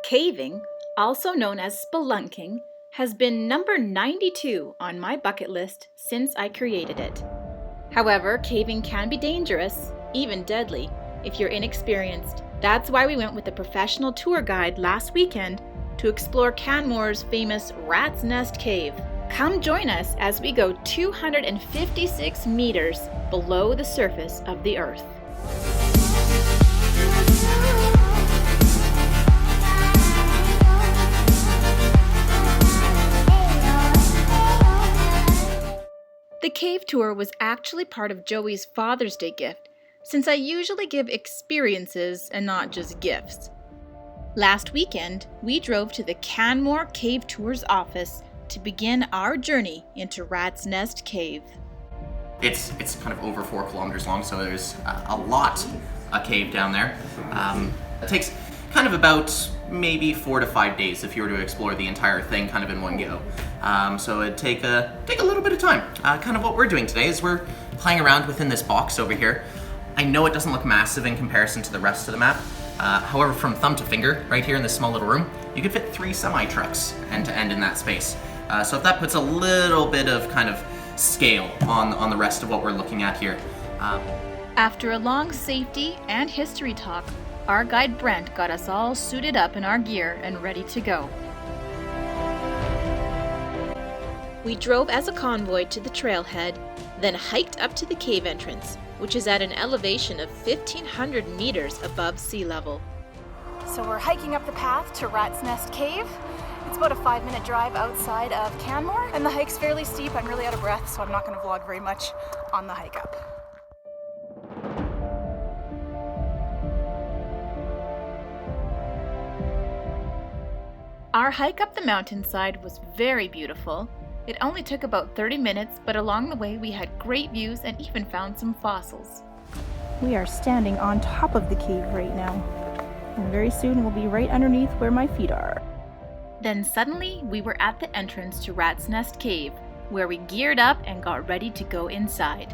Caving, also known as spelunking, has been number 92 on my bucket list since I created it. However, caving can be dangerous, even deadly, if you're inexperienced. That's why we went with a professional tour guide last weekend to explore Canmore's famous Rat's Nest Cave. Come join us as we go 256 meters below the surface of the Earth. The cave tour was actually part of Joey's Father's Day gift, since I usually give experiences and not just gifts. Last weekend, we drove to the Canmore Cave Tours office to begin our journey into Rat's Nest Cave. It's kind of over 4 kilometers long, so there's a cave down there. It takes kind of about maybe 4 to 5 days if you were to explore the entire thing kind of in one go. So it'd take a little bit of time. Kind of what we're doing today is we're playing around within this box over here. I know it doesn't look massive in comparison to the rest of the map. However, from thumb to finger, right here in this small little room, you could fit 3 semi-trucks end to end in that space. So if that puts a little bit of kind of scale on the rest of what we're looking at here. After a long safety and history talk, our guide Brent got us all suited up in our gear and ready to go. We drove as a convoy to the trailhead, then hiked up to the cave entrance, which is at an elevation of 1,500 meters above sea level. So we're hiking up the path to Rat's Nest Cave. It's about a 5-minute drive outside of Canmore, and the hike's fairly steep. I'm really out of breath, so I'm not going to vlog very much on the hike up. Our hike up the mountainside was very beautiful. It only took about 30 minutes, but along the way we had great views and even found some fossils. We are standing on top of the cave right now, and very soon we'll be right underneath where my feet are. Then suddenly we were at the entrance to Rat's Nest Cave, where we geared up and got ready to go inside.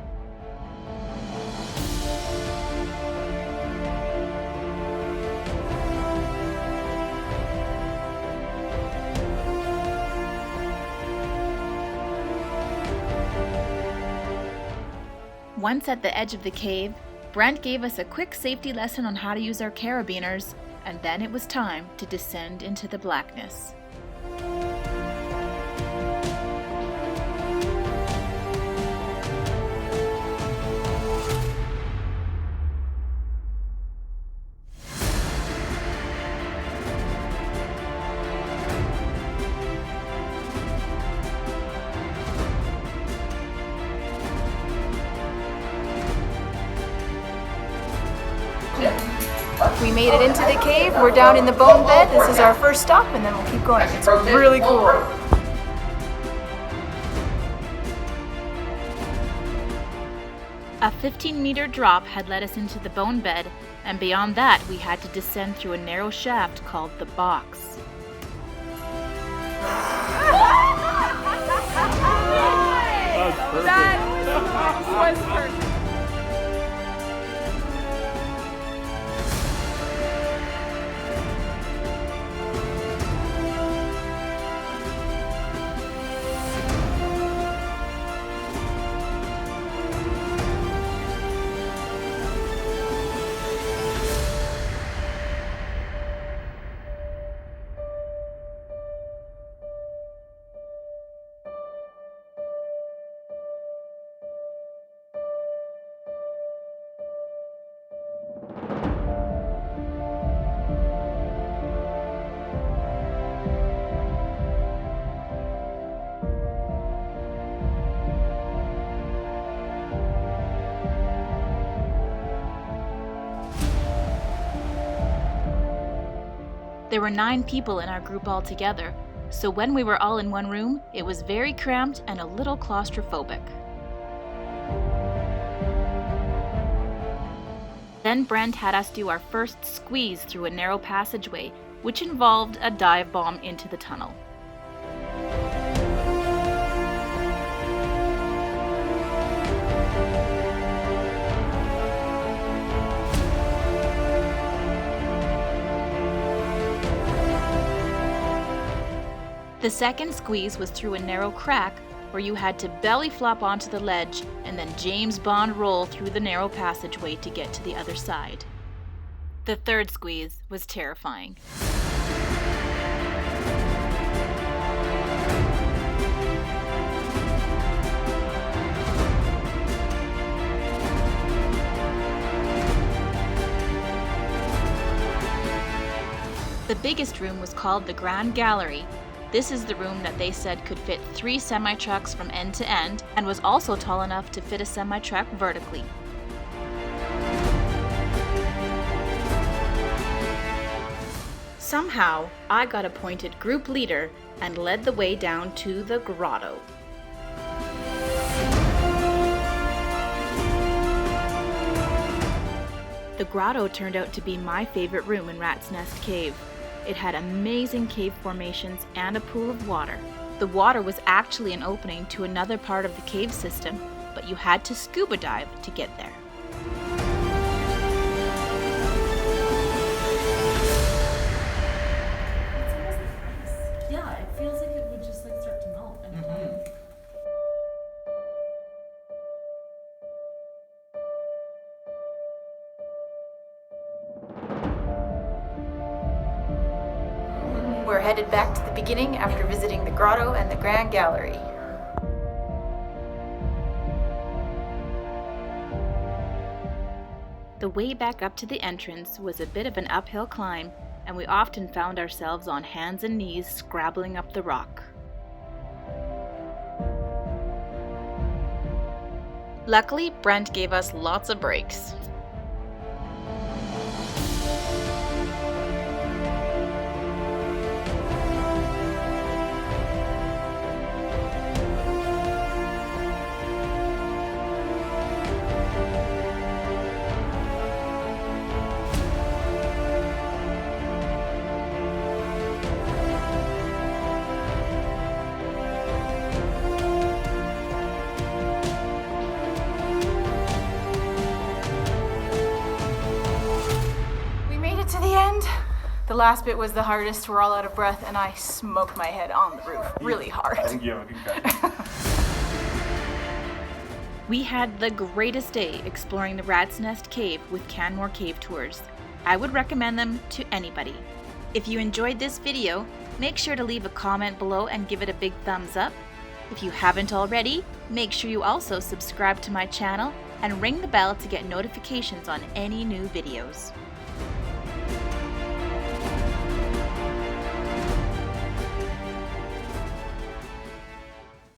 Once at the edge of the cave, Brent gave us a quick safety lesson on how to use our carabiners, and then it was time to descend into the blackness. We made it into the cave. We're down in the bone bed. This is our first stop, and then we'll keep going. It's really cool. A 15-meter drop had led us into the bone bed, and beyond that we had to descend through a narrow shaft called the box. That was perfect. There were 9 people in our group altogether, so when we were all in one room, it was very cramped and a little claustrophobic. Then Brent had us do our first squeeze through a narrow passageway, which involved a dive bomb into the tunnel. The second squeeze was through a narrow crack where you had to belly flop onto the ledge and then James Bond roll through the narrow passageway to get to the other side. The third squeeze was terrifying. The biggest room was called the Grand Gallery. This is the room that they said could fit 3 semi-trucks from end to end and was also tall enough to fit a semi-truck vertically. Somehow, I got appointed group leader and led the way down to the grotto. The grotto turned out to be my favorite room in Rat's Nest Cave. It had amazing cave formations and a pool of water. The water was actually an opening to another part of the cave system, but you had to scuba dive to get there. Yeah, it feels like it would just start to melt anytime. We're headed back to the beginning after visiting the grotto and the Grand Gallery. The way back up to the entrance was a bit of an uphill climb, and we often found ourselves on hands and knees scrabbling up the rock. Luckily, Brent gave us lots of breaks. The last bit was the hardest. We're all out of breath, and I smoked my head on the roof really hard. I think you have a good guy. We had the greatest day exploring the Rat's Nest Cave with Canmore Cave Tours. I would recommend them to anybody. If you enjoyed this video, make sure to leave a comment below and give it a big thumbs up. If you haven't already, make sure you also subscribe to my channel and ring the bell to get notifications on any new videos.